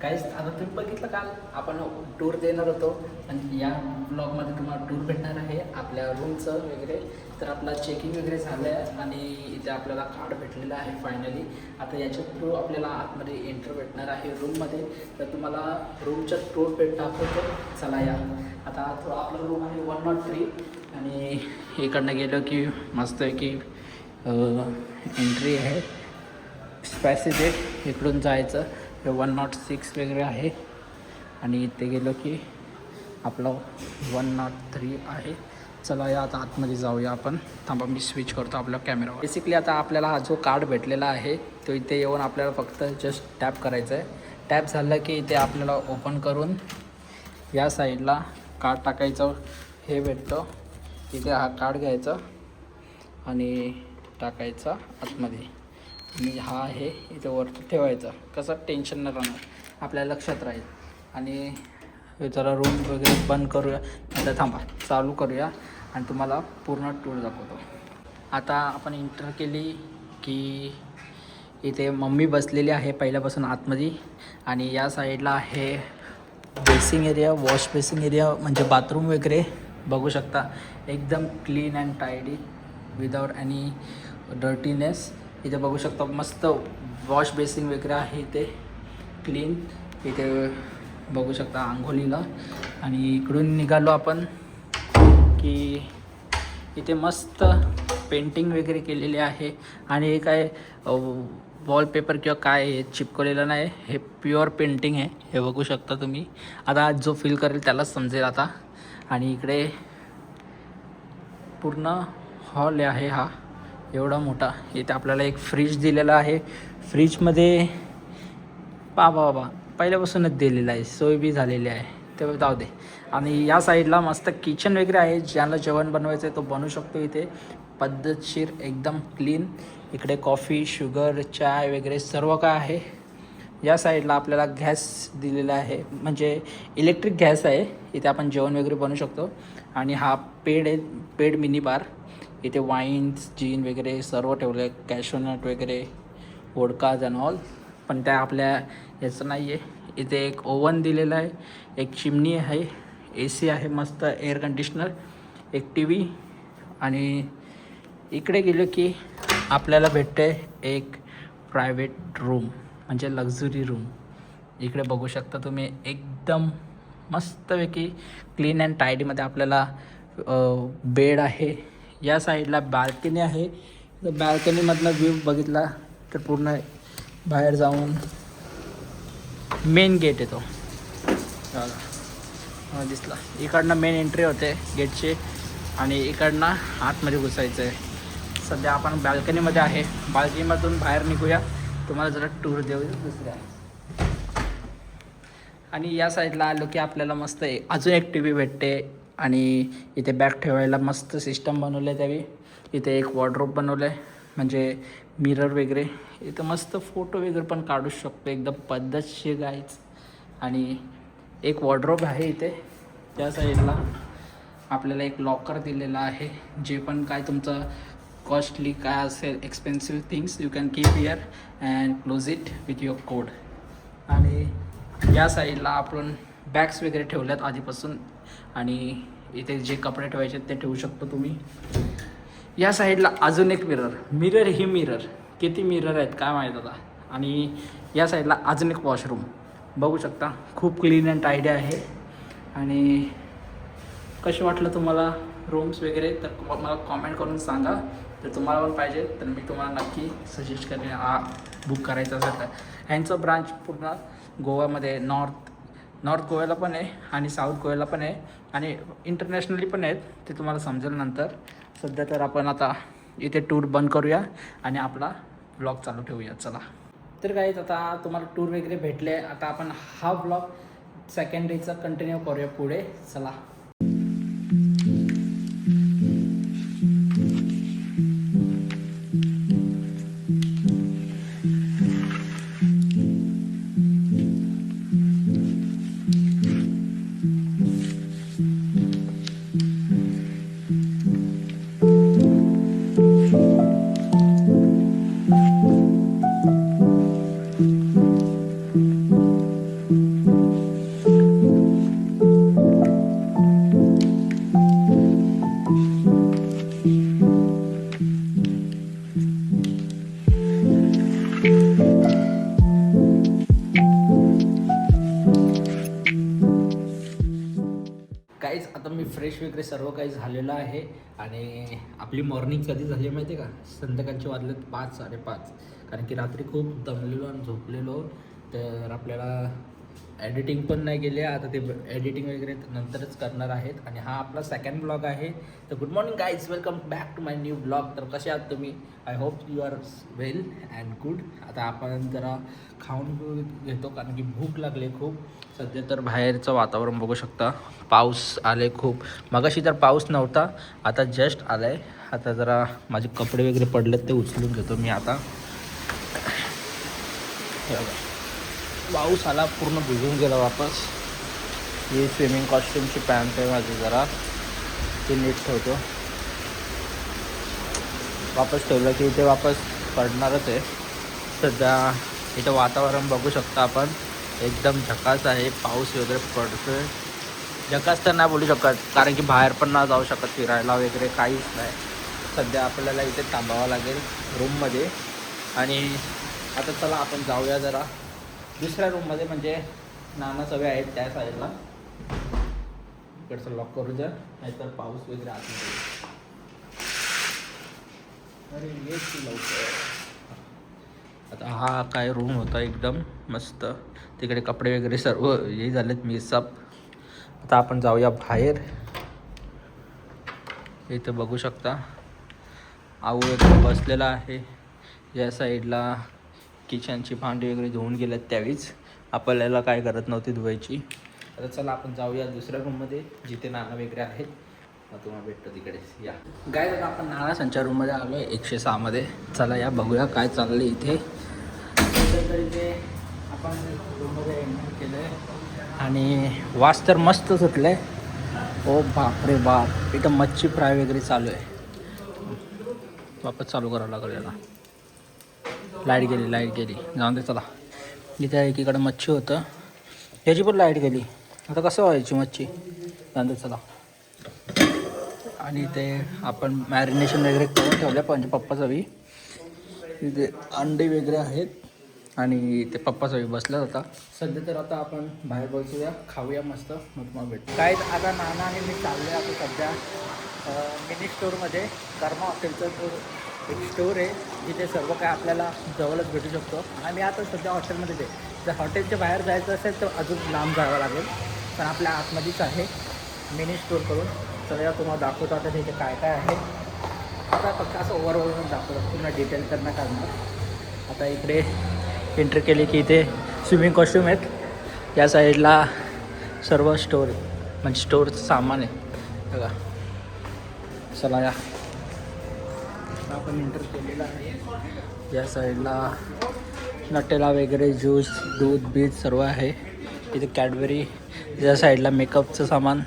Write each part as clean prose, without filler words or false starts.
काहीच आता तुम्ही बघितलं काल आपण टूर देणार होतो आणि या ब्लॉगमध्ये तुम्हाला टूर भेटणार आहे आपल्या रूमचं वगैरे. तर आपला चेकिंग वगैरे झालं आहे आणि इथे आपल्याला कार्ड भेटलेलं आहे फायनली. आता याच्या थ्रू आपल्याला आतमध्ये एंटर भेटणार आहे रूममध्ये. तर तुम्हाला रूमच्या टूर दाखवतो, चला या. आता आपला रूम आहे 103 आणि इकडनं गेलो की मस्त आहे की एंट्री आहे स्पॅसिफिक. इकडून जायचं हे 106 वगैरे आहे आणि इथे गेलो की आपलं 103 आहे. चला या आता आतमध्ये जाऊया आपण. थांबा मी स्विच करतो आपल्या कॅमेरावर. बेसिकली आता आपल्याला हा जो कार्ड भेटलेला आहे तो इथे येऊन आपल्याला फक्त जस्ट टॅप करायचं आहे. टॅप झालं की इथे आपल्याला ओपन करून या साईडला कार्ड टाकायचं हे भेटतं. इथे हा कार्ड घ्यायचा आणि टाकायचा आतमध्ये आणि हा आहे इथे वरती ठेवायचा. कसं टेन्शन न राहणार, आपल्या लक्षात राहील. आणि जरा रूम वगैरे बंद करूया, आता थांबा चालू करूया आणि तुम्हाला पूर्ण टूर दाखवतो. आता आपण एंटर केली की इथे मम्मी बसलेली आहे पहिल्यापासून आतमध्ये आणि या साईडला आहे basin area, wash basin area म्हणजे बाथरूम वगैरे बघू शकता. एकदम clean and tidy without any dirtiness. इथे बघू शकता मस्त वॉश बेसिंग वगैरे आहे इथे क्लीन. इथे बघू शकता आंघोळीला. आणि इकडून निघालो आपण की इथे मस्त पेंटिंग वगैरे केलेली आहे आणि हे काय वॉलपेपर किंवा काय हे चिपकवलेलं नाही, हे प्युअर पेंटिंग आहे. हे बघू शकता तुम्ही. आता जो फील करेल त्यालाच समजेल आता. आणि इकडे पूर्ण हॉल आहे हा एवढा मोठा. इथे आपल्याला एक फ्रीज दिलेला आहे. फ्रीजमध्ये बाबा पहिल्यापासूनच दिलेला आहे, सोय बी झालेली आहे, ते जाऊ दे. आणि या साईडला मस्त किचन वगैरे आहे. ज्याला जेवण बनवायचं आहे तो बनवू शकतो इथे पद्धतशीर एकदम क्लीन. इकडे कॉफी, शुगर, चाय वगैरे सर्व काय आहे. या साईडला आपल्याला गॅस दिलेला आहे, म्हणजे इलेक्ट्रिक गॅस आहे. इथे आपण जेवण वगैरे बनवू शकतो. आणि हा पेड आहे, पेड मिनी बार. इथे वाईन्स, जीन वगैरे सर्व ठेवलं आहे, कॅशोनट वगैरे, वोडकाज अँड ऑल. पण त्या आपल्या याचं नाही आहे. इथे एक ओव्हन दिलेला आहे, एक चिमणी आहे, AC आहे, मस्त एअर कंडिशनर, एक TV. आणि इकडे गेलो की आपल्याला भेटते एक प्रायव्हेट रूम म्हणजे लक्झरी रूम. इकडे बघू शकता तुम्ही एकदम मस्तपैकी क्लीन अँड टायडीमध्ये आपल्याला बेड आहे. या साईडला बाल्कनी आहे. तर बाल्कनीमधनं व्ह्यू बघितला तर पूर्ण बाहेर जाऊन मेन गेट येतो दिसला. इकडनं मेन एंट्री होते गेटची आणि इकडनं आतमध्ये घुसायचं आहे. सध्या आपण बाल्कनीमध्ये आहे. बाल्कनीमधून बाहेर निघूया, तुम्हाला जरा टूर देऊ दुसऱ्या. आणि या साईडला आलो की आपल्याला मस्त अजून एक TV भेटते. आणि इथे बॅग ठेवायला मस्त सिस्टम बनवलं आहे त्यावेळी. इथे एक वॉर्डरोब बनवलं आहे म्हणजे मिरर वगैरे. इथं मस्त फोटो वगैरे पण काढू शकतो एकदम पद्धतशीर गाईच. आणि एक वॉर्डरोब आहे इथे. त्या साईडला आपल्याला एक लॉकर दिलेला आहे. जे पण काय तुमचं कॉस्टली काय असेल expensive things you can keep here and close it with your code. आणि या साईडला आपण बॅग्स वगैरे ठेवल्यात आधीपासून. आणि इथे जे कपडे ठेवायचे ते ठेवू शकतो तुम्ही. या साईडला अजून एक मिरर ही मिरर किती मिरर आहेत काय माहीत आता. आणि या साईडला अजून एक वॉशरूम बघू शकता. खूप क्लीन अँड टायडी आहे. आणि कसे वाटलं तुम्हाला रूम्स वगैरे तर मला कॉमेंट करून सांगा. जर तुम्हाला पण पाहिजे तर मी तुम्हाला नक्की सजेस्ट करेन हा बुक करायचा असेल तर. ह्यांचं ब्रांच पूर्ण गोव्यामध्ये नॉर्थ गोव्याला पण आहे आणि साऊथ गोव्याला पण आहे आणि इंटरनॅशनली पण आहेत. ते तुम्हाला समजेल नंतर. सध्या तर आपण आता इथे टूर बंद करूया आणि आपला व्लॉग चालू ठेवूया. चला तर काय आता तुम्हाला टूर वगैरे भेटले. आता आपण हा व्लॉग सेकंड डेचा कंटिन्यू करूया पुढे. चला. फ्रेश वगैरे सर्व काही झालेलं आहे. आणि आपली मॉर्निंग कधी झाली माहिती आहे का? संध्याकाळचे वाजलेत 5-5:30. कारण की रात्री खूप दमलेलो आणि झोपलेलो, तर आपल्याला एडिटिंग पण नाही केली. आता ते एडिटिंग वगैरे नंतरच करणार आहेत. आणि हा आपला सेकंड ब्लॉग आहे. तर good morning guys, welcome back to my new blog. तर कसे आहात तुम्ही? I hope you are well and good. आता आपण जरा खाऊन घेतो कारण की भूक लागली खूप. सध्या तर बाहेरचं वातावरण बघू शकता, पाऊस आले खूप. मगाशी तर पाऊस नव्हता, आता जस्ट आला आहे. आता जरा माझे कपडे वगैरे पडलेत ते उचलून घेतो मी आता. पाऊस आला, पूर्ण भिजून गेला वापस. ही स्विमिंग कॉस्ट्यूमची पॅन्ट आहे माझी, जरा ती नीट ठेवतो. वापस ठेवलं की इथे वापस पडणारच आहे. सध्या इथं वातावरण बघू शकता आपण, एकदम झकास आहे. पाऊस वगैरे पडतो आहे. झकास तर नाही बोलू शकत कारण की बाहेर पण नाही जाऊ शकत फिरायला वगैरे, काहीच नाही. सध्या आपल्याला इथे थांबावं लागेल रूममध्ये. आणि आता चला आपण जाऊया जरा दुसऱ्या रूममध्ये, म्हणजे नाना सगळे आहेत त्या साईडला. इकडचं लॉक करू द्या, नाहीतर पाऊस वगैरे आत. अरे येत की लवकर. आता हा काय रूम होता एकदम मस्त. तिकडे कपडे वगैरे सर्व हे झालेत मिक्सअप. आता आपण जाऊया बाहेर. इथं बघू शकता आऊ वगैरे बसलेला आहे. या साईडला किचनची भांडी वगैरे धुवून गेल्यात, त्यावेळीच आपल्याला काय करत नव्हती धुवायची. आता चला आपण जाऊया दुसऱ्या रूममध्ये जिथे नाना वगैरे आहेत. मग तुम्हाला भेटतो तिकडेच या. गाय आता आपण नाना संच्या रूममध्ये आलो आहे 106मध्ये. चला या बघूया काय चाललं इथे. तर इथे आपण रूममध्ये एंटर केलं आहे आणि वास तर मस्त सुटलं आहे. ओ बाप रे बाप, इथं मच्छी फ्राय वगैरे चालू आहे. वापस चालू करावं लागेल याला. लाईट गेली जाऊन दे. चला, इथे एकीकडे मच्छी होतं, याची पण लाईट गेली. आता कसं व्हायची मच्छी, जाऊन दे चला. आणि इथे आपण मॅरिनेशन वगैरे करून ठेवलं म्हणजे पप्पा चवी. इथे अंडे वगैरे आहेत आणि इथे पप्पा चवी बसला होता. सध्या तर आता आपण बाहेर बसूया, खाऊया मस्त, मग तुम्हाला भेटतो. काय आता नाना आणि मी चाललो आहे आता सध्या मिनी स्टोअरमध्ये. कर्मा हॉटेलचं एक स्टोअर आहे जिथे सर्व काय आपल्याला जवळच भेटू शकतो. आम्ही आता सध्या हॉटेलमध्येच आहे. जर हॉटेलच्या बाहेर जायचं असेल तर अजून लांब जावं लागेल, पण आपल्या आतमध्येच आहे मिनी स्टोअर करून. सगळ्या तुम्हाला दाखवतो आता तिथे काय काय आहे. आता फक्त असं ओव्हरऑल दाखवतो, पूर्ण डिटेल करणं करणार. आता इकडे एंट्री केली की इथे स्विमिंग कॉस्ट्यूम आहेत. या साईडला सर्व स्टोअर म्हणजे स्टोअरचं सामान आहे बघा. चला या, आपण एंटर केलेलं आहे. या साईडला नटेला वगैरे ज्यूस, दूध बीज सर्व आहे. इथे कॅडबरी. या साईडला मेकअपचं सामान,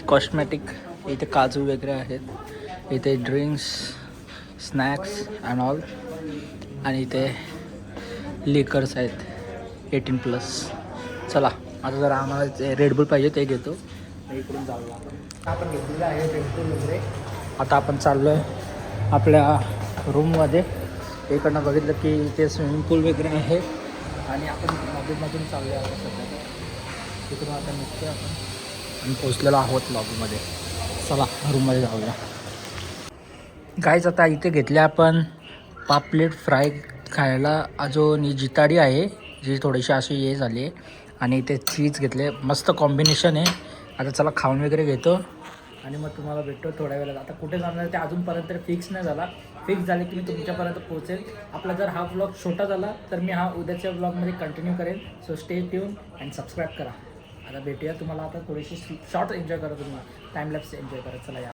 कॉस्मॅटिक. इथे काजू वगैरे आहेत. इथे ड्रिंक्स, स्नॅक्स अँड ऑल. आणि इथे लिकर्स आहेत 18+. चला आता जरा आम्हाला ते रेडबुल पाहिजे ते घेतो. इकडून जाऊया आपण घेतलेलं आहे रेडबुल वगैरे. आता आपण चाललो आहे आपल्या रूममध्ये. इकडनं बघितलं की इथे स्विमिंग पूल वगैरे आहे आणि आपण लॉबीमधून चाललो आहे आता सध्या. तिकडून आता निघतो आपण आणि पोचलेलो आहोत लॉबीमध्ये. चला रूममध्ये जाऊया. गाईज आता इथे घेतले आपण पापलेट फ्राय खायला. अजून ही जिताडी आहे जी थोडीशी अशी हे झाली आहे. आणि इथे चीज घेतले, मस्त कॉम्बिनेशन आहे. आता चला खाऊन वगैरे घेतो आणि मग तुम्हाला भेटतो थोड्या वेळाला. आता कुठे जाणार ते अजूनपर्यंत फिक्स नाही झाला. फिक्स झाले की मी तुमच्यापर्यंत पोहोचेल. आपला जर हा व्लॉग छोटा झाला तर मी हा उद्याच्या व्लॉगमध्ये कंटिन्यू करेन. So stay tune and subscribe करा. आता भेटूया तुम्हाला. आता थोडीशी शॉर्ट एन्जॉय करा, तुम्हाला टाईमलॅप्स एन्जॉय करा. चला या.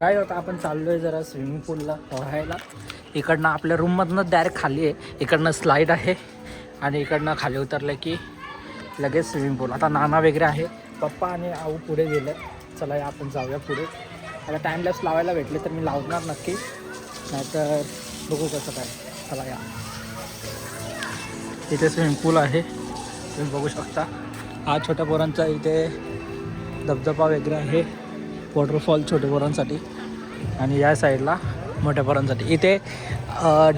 काय होतं, आपण चाललो आहे जरा स्विमिंग पूलला पोहायला. इकडनं आपल्या रूममधनं डायरेक्ट खाली आहे, इकडनं स्लाईड आहे आणि इकडनं खाली उतरलं की लगेच स्विमिंग पूल. आता नाना वगैरे आहे, पप्पा आणि आऊ पुढे गेले. चला या आपण जाऊया पुढे. आता टाईमलॅप्स लावायला भेटले तर मी लावणार नक्की, नाहीतर बघू कसं काय. चला या. इथे स्विमिंग पूल आहे, तुम्ही बघू शकता. हा छोट्या पोरांचा इथे धबधबा वगैरे आहे, वॉटरफॉल छोट्या पोरांसाठी, आणि या साईडला मोठ्या पोरांसाठी. इथे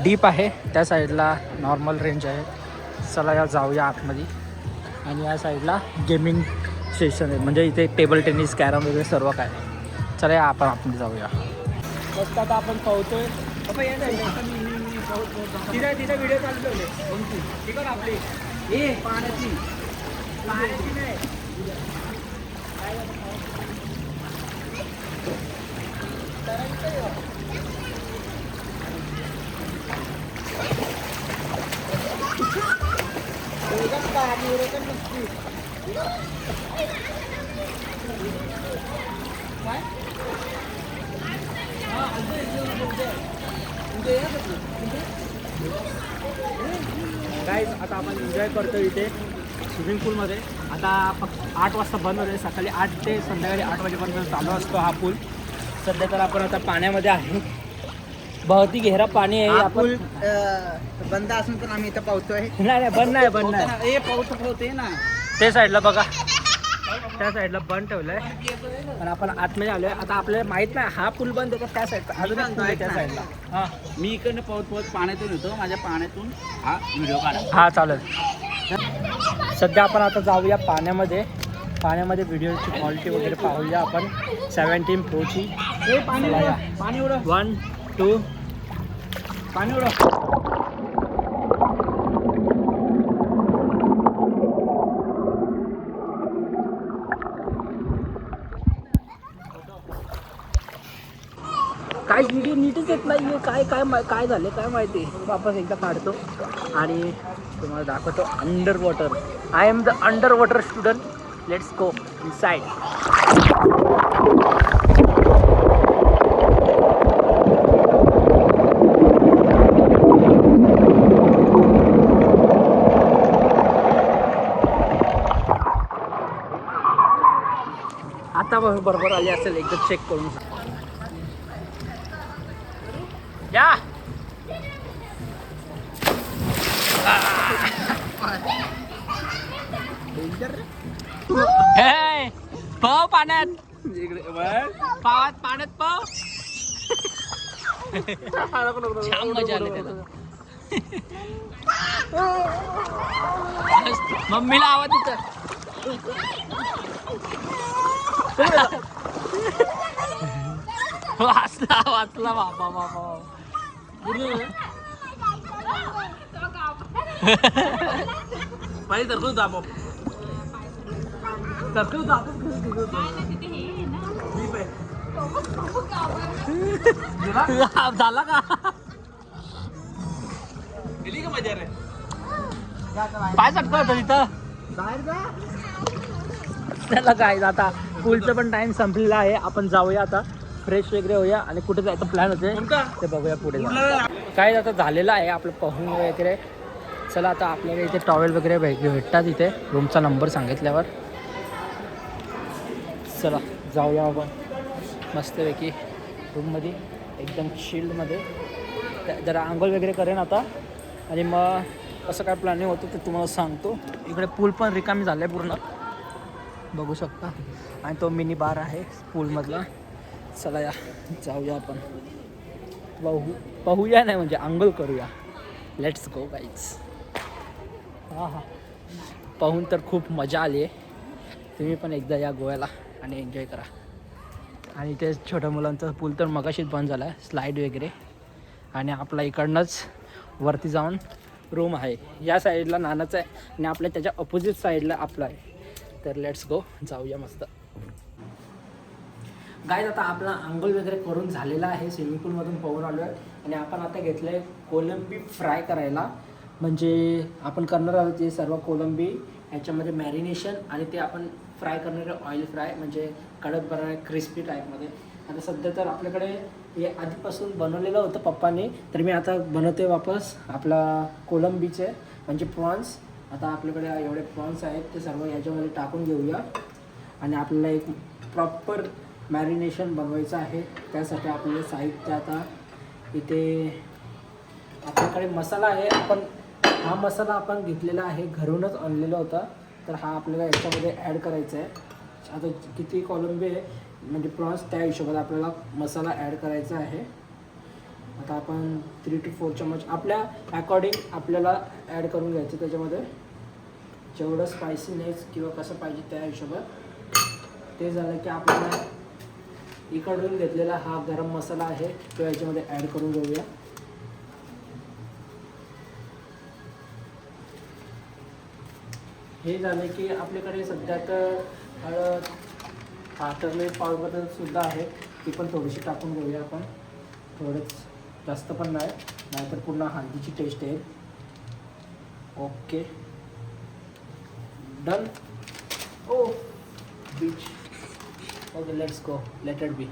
डीप आहे, त्या साईडला नॉर्मल रेंज आहे. चला या जाऊया आतमध्ये. आणि या साईडला गेमिंग स्टेशन आहे, म्हणजे इथे टेबल टेनिस, कॅरम वगैरे सर्व काय. चला या आपण आतमध्ये जाऊया. मस्त आता आपण पाहतोय तिथे तिथे व्हिडिओ चालू ठेवले ठीक आहे आपली हे पाण्याची नाही. गाईज आता आपण एन्जॉय करतो इथे स्विमिंग पूलमध्ये. आता फक्त 8 वाजता बंद होते, सकाळी 8 ते संध्याकाळी 8 वाजेपर्यंत चालू असतो हा पूल. सध्या तर आपण आता पाण्यामध्ये आहे, बहुत ही गहरा पाणी आहे. आपण बंद असून पण आम्ही इथं पावतोय. नाही बंद नाही, बंद नाही. हे पावते ना ते साईडला बघा, त्या साईडला बंद ठेवलंय, पण आपण आतमध्ये आलोय. आता आपल्याला माहित नाही हा पूल बंद आहे का त्या साईडला, अजून एक पूल आहे त्या साईडला. हां मी इकडनं पावत पाण्यातून येतो, माझ्या पाण्यातून हा व्हिडिओ काढा. हां चालेल. सध्या आपण आता जाऊया पाण्यामध्ये. पाण्यामध्ये व्हिडिओची क्वालिटी वगैरे पाहूया आपण. 17 प्रोची पाणी उडव 1 2 पाणी उडव. काय व्हिडिओ नीटच येत नाही आहे, काय काय काय झालं काय माहिती. वापस एकदा काढतो आणि तुम्हाला दाखवतो under water. I am the under water student. Let's go inside. आता बरोबर आली असेल, एकदा चेक करून या. पाव पाण्यात, पाण्यात पाव. छान मजा आली त्याला. मम्मीला आवाज तिथं. वाचला वाचला बाबा बाबा. पाणी तरतून दाबो झाला का गेली का मजा रे. पाय चटकत तिथं त्याला. काय आता पूलचं पण टाइम संपलेला आहे, आपण जाऊया आता, फ्रेश वगैरे होऊया आणि कुठे जायचं प्लॅन होते ते बघूया पुढे. काय आता झालेलं आहे आपलं पाहून वगैरे. चला आता आपल्याला इथे टॉवेल वगैरे भेटतात इथे रूमचा नंबर सांगितल्यावर. चला जाऊया आपण मस्तपैकी रूममध्ये, एकदम चिल्डमध्ये. जरा आंघोळ वगैरे करेन आता आणि मग कसं काय प्लॅनिंग होतं ते तुम्हाला सांगतो. इकडे पूल पण रिकामी झालं आहे पूर्ण, बघू शकता. आणि तो मिनी बार आहे पूलमधला. चला या जाऊया आपण, पाहूया नाही म्हणजे आंघोळ करूया. Let's go guys. हां हां पाहून तर खूप मजा आली आहे. तुम्ही पण एकदा या गोव्याला आणि एन्जॉय करा. आणि ते छोट्या मुलांचा पूल तर मगाशीच बंद झाला आहे, स्लाईड वगैरे. आणि आपला इकडनंच वरती जाऊन रूम आहे. या साईडला नानाचं आहे आणि आपल्या त्याच्या अपोजिट साईडला आपला आहे. तर लेट्स गो जाऊया मस्त. गाईज आता आपला आंघोळ वगैरे करून झालेला आहे, स्विमिंग पूलमधून पोहून आलो आहे. आणि आपण आता घेतलं आहे कोलंबी फ्राय करायला. म्हणजे आपण करणार आहोत ते सर्व कोलंबी ह्याच्यामध्ये मॅरिनेशन आणि ते आपण फ्राय करणार आहे ऑइल फ्राय, म्हणजे कडक बनवणार क्रिस्पी टाईपमध्ये. आता सध्या तर आपल्याकडे हे आधीपासून बनवलेलं होतं पप्पांनी, तर मी आता बनवते वापस आपला कोलंबीचे म्हणजे प्रॉन्स. आता आपल्याकडे एवढे प्रॉन्स आहेत ते सर्व याच्यामध्ये टाकून घेऊया आणि आपल्याला एक प्रॉपर मॅरिनेशन बनवायचं आहे. त्यासाठी आपल्याला साहित्य आता इथे आपल्याकडे मसाला आहे. हा मसाला आपण घेतलेला आहे, घरूनच आणलेला होता, तर हा आपल्याला याच्यामध्ये ॲड करायचा आहे. आता किती कोलंबी आहे म्हणजे प्रॉन्स त्या हिशोबाने आपल्याला मसाला ॲड करायचा आहे. आता आपण 3 to 4 चम्मच आपल्या अकॉर्डिंग आपल्याला ॲड करून घ्यायचं. त्याच्यामध्ये जेवढं स्पायसीनेस किंवा कसं पाहिजे त्या हिशोबात. ते झालं की आपल्याला इकडून घेतलेला हा गरम मसाला आहे तो याच्यामध्ये ॲड करून घेऊया. हे झालं की आपल्याकडे सध्या तर हळद टर्मरिक पावडर सुद्धा आहे, ती पण थोडीशी टाकून घेऊया आपण. थोडंच, जास्त पण नाही, नाहीतर पूर्ण हळदीची टेस्ट येईल. Okay done. ओ बीच. Okay let's go, let it be.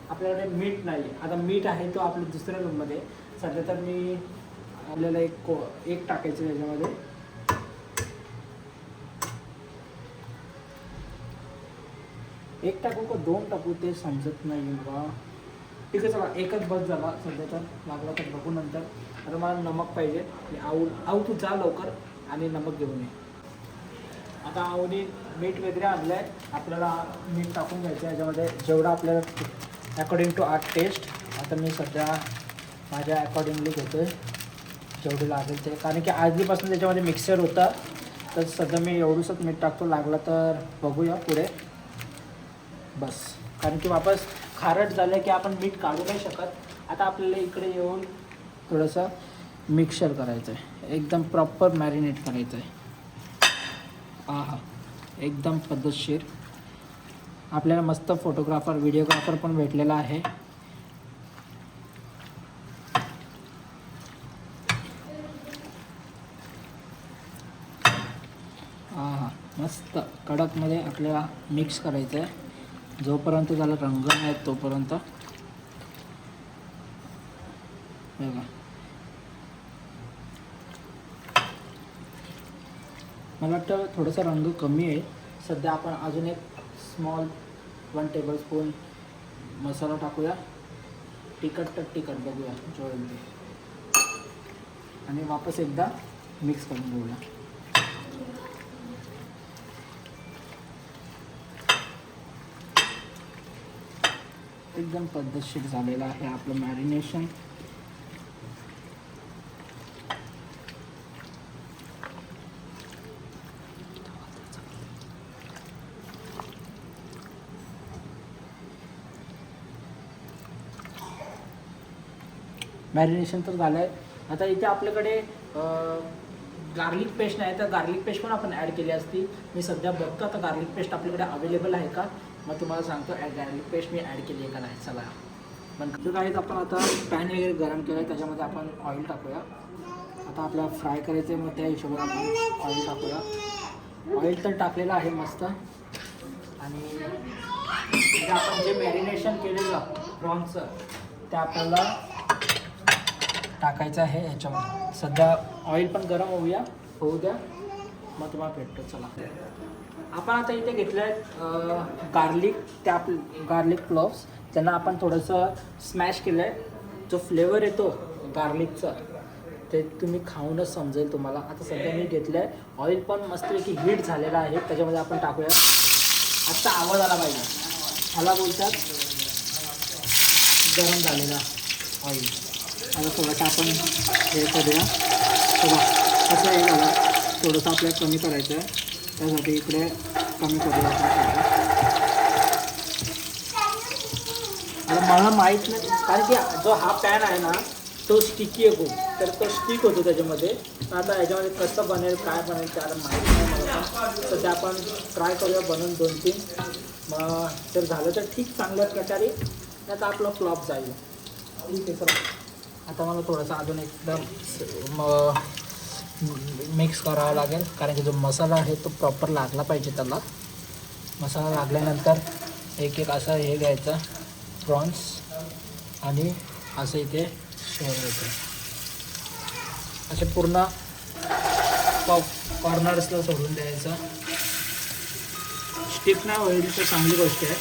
आपल्याकडे मीठ नाही, आता मीठ आहे तो आपल्या दुसऱ्या रूममध्ये. सध्या तर मी आपल्याला एक टाकायचं याच्यामध्ये. एक टाकू का 2 टाकू ते समजत नाही बा. ठीक आहे चला, एकच बस झाला सध्या तर, लागला तर बघू नंतर. आता मला नमक पाहिजे. आऊ तू जा लवकर आणि नमक घेऊन ये. आता आऊने मीठ वगैरे आणलं आहे, आपल्याला मीठ टाकून घ्यायचं याच्यामध्ये जेवढं आपल्याला अकॉर्डिंग टू आर टेस्ट. आता मी सध्या माझ्या अकॉर्डिंगली घेतो आहे जेवढे लागेल ते, कारण की आधीपासून त्याच्यामध्ये मिक्सर होता, तर सध्या मी एवढंसंच मीठ टाकतो. लागला तर बघूया पुढे बस, कारण की वापस खारट झालं की आपण मीठ काढू नाही शकत. आता आपल्याला इकडे येऊन थोडंसं मिक्सर करायचं आहे, एकदम प्रॉपर मॅरिनेट करायचं आहे. हा एकदम पद्धतशीर. आपल्याला मस्त फोटोग्राफर व्हिडिओग्राफर पण भेटलेला आहे. मस्त कडकमध्ये आपल्याला मिक्स करायचं आहे. जोपर्यंत त्याला रंग नाही तोपर्यंत. बघा मला वाटतं थोडासा रंग कमी आहे सध्या. आपण अजून एक स्मॉल 1 टेबलस्पून मसाला टाकूया. तिखट तर तिखट बघूया जेवढं ते, आणि वापस एकदा मिक्स करून घेऊया. एकदम पद्धतशीर झालेलं आहे आपलं मॅरिनेशन. मॅरिनेशन तर झालं आहे. आता इथे आपल्याकडे गार्लिक पेस्ट नाही, तर गार्लिक पेस्ट पण आपण ॲड केली असती. मी सध्या बघतो आता गार्लिक पेस्ट आपल्याकडे अवेलेबल आहे का, मग तुम्हाला सांगतो गार्लिक पेस्ट मी ॲड केली आहे का नाही. चला पण तर काहीच आपण आता पॅन वगैरे गरम केलं आहे, त्याच्यामध्ये आपण ऑइल टाकूया. आता आपल्याला फ्राय करायचं आहे, मग त्या हिशोबाने आपण ऑइल टाकूया. ऑइल तर टाकलेलं आहे मस्त. आणि आपण जे मॅरिनेशन केलेलं प्रॉन्सचं ते आपल्याला टाकायचं आहे ह्याच्यामध्ये. सध्या ऑइल पण गरम होऊ द्या, मग तुम्हाला भेटतो. चला आपण आता इथे घेतलं आहे गार्लिक, त्या गार्लिक क्लोव्स, त्यांना आपण थोडंसं स्मॅश केलं आहे. जो फ्लेवर येतो गार्लिकचा ते तुम्ही खाऊनच समजेल तुम्हाला. आता सध्या मी घेतलं आहे. ऑइल पण मस्तपैकी हीट झालेला आहे, त्याच्यामध्ये आपण टाकूया. आजचा आवाज आला पाहिजे, मला बोलतात गरम झालेला ऑइल. आता थोडंसं आपण हे करूया. थोडं कसं हे झालं, थोडंसं आपल्याला कमी करायचं आहे, त्यासाठी इकडे कमी करूया आपण. आता मला माहीत नाही, कारण की जो हा पॅन आहे ना तो स्टिकी आहे खूप, तर तो स्टिक होतो त्याच्यामध्ये. आता ह्याच्यामध्ये कसं बनेल काय बनेल त्याला माहीत नाही मला पण. तर ते आपण ट्राय करूया बनवून 2-3. मग जर झालं तर ठीक, चांगल्या प्रकारे, नाही तर आपलं फ्लॉप जाईल. ठीक आहे सर. आता मला थोडंसं अजून एकदम मिक्स करावं लागेल, कारण की जो मसाला आहे तो प्रॉपर लागला पाहिजे त्याला. मसाला लागल्यानंतर एक असं हे घ्यायचं प्रॉन्स आणि असं इथे ठेवायचं. असे पूर्ण कॉर्नर्सला सोडून द्यायचं. स्टिक नाही होईल तर चांगली गोष्ट आहे.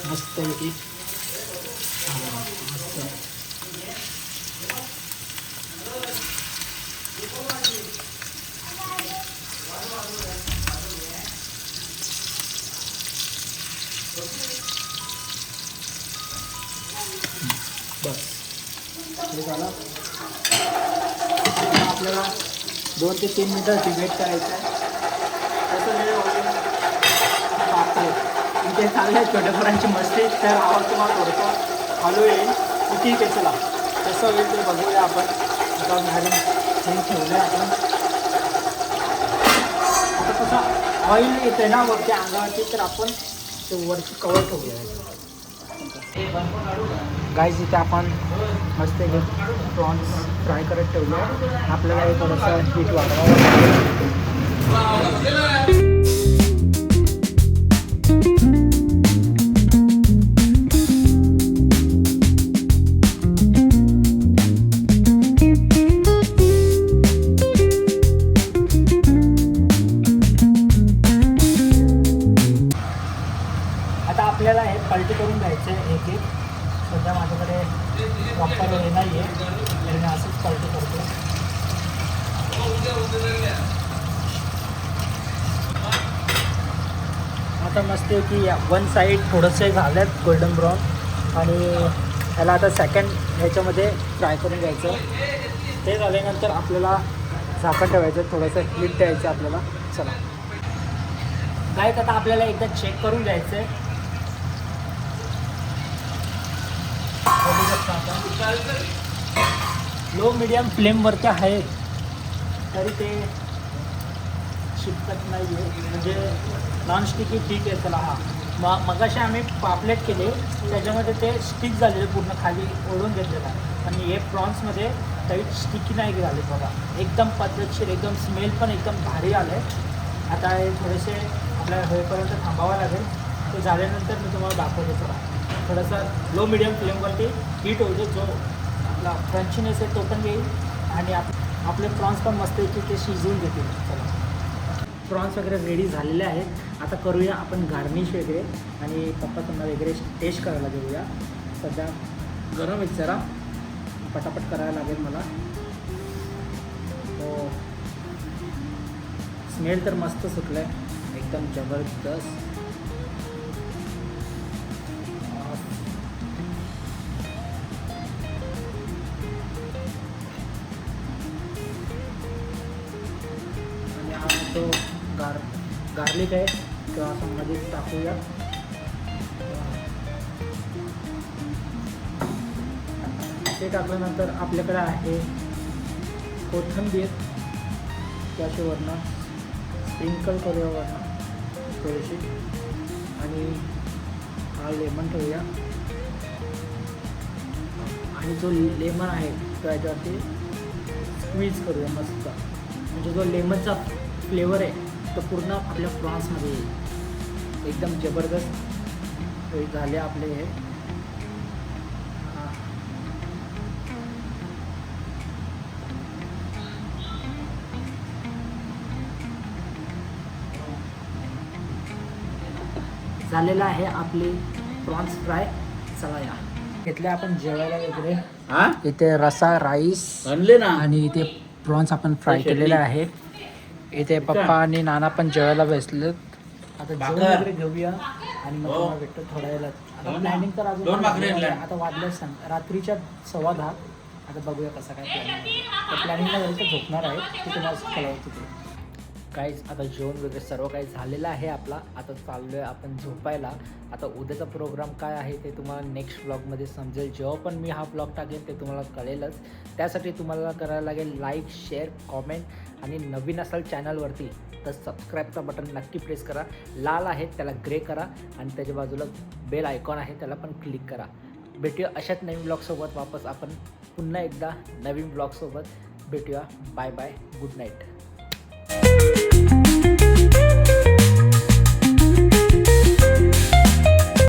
मस्त पैकी मस्त. बस हे झालं. आपल्याला 2 ते 3 मिनटाची वेट करायचं आहे. तसं वेळ होईल. बापरे इथे चाललंय छोट्या पोरांची मस्ती. तर आवाज तुम्हाला थोडंसं हळू येईल. ठीक आहे चला कसं होईल ते बघूया आपण. आता मॅरिन हे ठेवलं आहे आपण. आता कसं ऑइल येते ना वरती अंगावरती तर आपण ते वरची कवर ठेवूया. गाईज इथे आपण मस्त प्रॉन्स फ्राय करत ठेवले. आपल्याला हे थोडंसं हीट वाढवावं लागेल. आता आपल्याला हे पलटी करून घ्यायचं आहे एक एक. सध्या माझ्याकडे प्रॉपर हे नाही आहे तर मी असंच पलटी करतो. आता मस्त आहे की वन साईड थोडंसं झालं गोल्डन ब्राऊन आणि ह्याला आता सेकंड ह्याच्यामध्ये फ्राय करून घ्यायचं. ते झाल्यानंतर आपल्याला झाकण ठेवायचं. थोडंसं हीट द्यायचं आपल्याला. चला गाईस आता आपल्याला एकदा चेक करून घ्यायचं आहे. बघू शकता आपण लो मीडियम फ्लेमवरती आहे तरी ते शिकत नाही आहे. म्हणजे नॉनस्टिकी ठीक आहे. चला हां मगाशी आम्ही पापलेट केले त्याच्यामध्ये ते स्टिक झालेले पूर्ण खाली ओढून घेतलेलं आहे. आणि हे प्रॉन्समध्ये काही स्टिकी नाही झाले बघा. एकदम पद्धतशीर एकदम स्मेल पण एकदम भारी आलं आहे. आता हे थोडेसे आपल्याला होईपर्यंत थांबावं लागेल. ते झाल्यानंतर मी तुम्हाला दाखवतो. चला थोडंसं लो मिडियम फ्लेमवरती हीट होईल. जो आपला क्रंचीनेस आहे तो पण येईल आणि आपले प्रॉन्स पण मस्त आहे की ते शिजवून घेतील. चला प्रॉन्स वगैरे रेडी झालेले आहेत. आता करूया आपण गार्निश वगैरे आणि पप्पा त्यांना वगैरे टेस्ट करायला घेऊया. सध्या गरम आहे जरा पटापट करायला लागेल मला. तो स्मेल तर मस्त सुटलं आहे एकदम जबरदस्त. आणि हा तो गार्लिक आहे तो आपण मध्ये टाकूया. ते टाकल्यानंतर आपल्याकडे आहे कोथिंबीर. त्याच्या वरनं स्प्रिंकल करूया वरनं थोडीशी. आणि हा लेमन ठेवूया. आणि जो लेमन आहे तो याच्यावरती स्क्वीज करूया मस्त. म्हणजे जो लेमनचा फ्लेवर आहे तो पूर्ण आपल्या प्रॉन्समध्ये येईल. एकदम जबरदस्त झाले आपले हे. झालेला आहे आपली प्रॉन्स फ्राय. चला या घेतले आपण जेवायला वगैरे. इथे रसा राईस आणले ना आणि इथे प्रॉन्स आपण फ्राय केलेले आहे. इथे पप्पा आणि नाना पण जेवायला बसलेत. आता जेवण वगैरे घेऊया आणि मग तुम्हाला भेटतो थोड्या वेळात. आता प्लॅनिंग तर अजून आता वाजले रात्रीच्या 10:15. आता बघूया कसा काय प्लॅनिंग. तर प्लॅनिंगला जायचं झोपणार आहे ते तुम्हाला कळवतो. ते काहीच आता जेवण वगैरे सर्व काही झालेलं आहे आपला. आता चाललो आहे आपण झोपायला. आता उद्याचा प्रोग्राम काय आहे ते तुम्हाला नेक्स्ट ब्लॉगमध्ये समजेल. जेव्हा पण मी हा ब्लॉग टाकेन ते तुम्हाला कळेलच. त्यासाठी तुम्हाला करायला लागेल लाईक शेअर कॉमेंट आणि नवीन असाल चॅनलवरती तर सबस्क्राईबचं बटन नक्की प्रेस करा. लाल आहे त्याला ग्रे करा आणि त्याच्या बाजूला बेल आयकॉन आहे त्याला पण क्लिक करा. भेटूया अशाच नवीन ब्लॉगसोबत वापस आपण पुन्हा एकदा नवीन ब्लॉगसोबत भेटूया. Bye bye good night.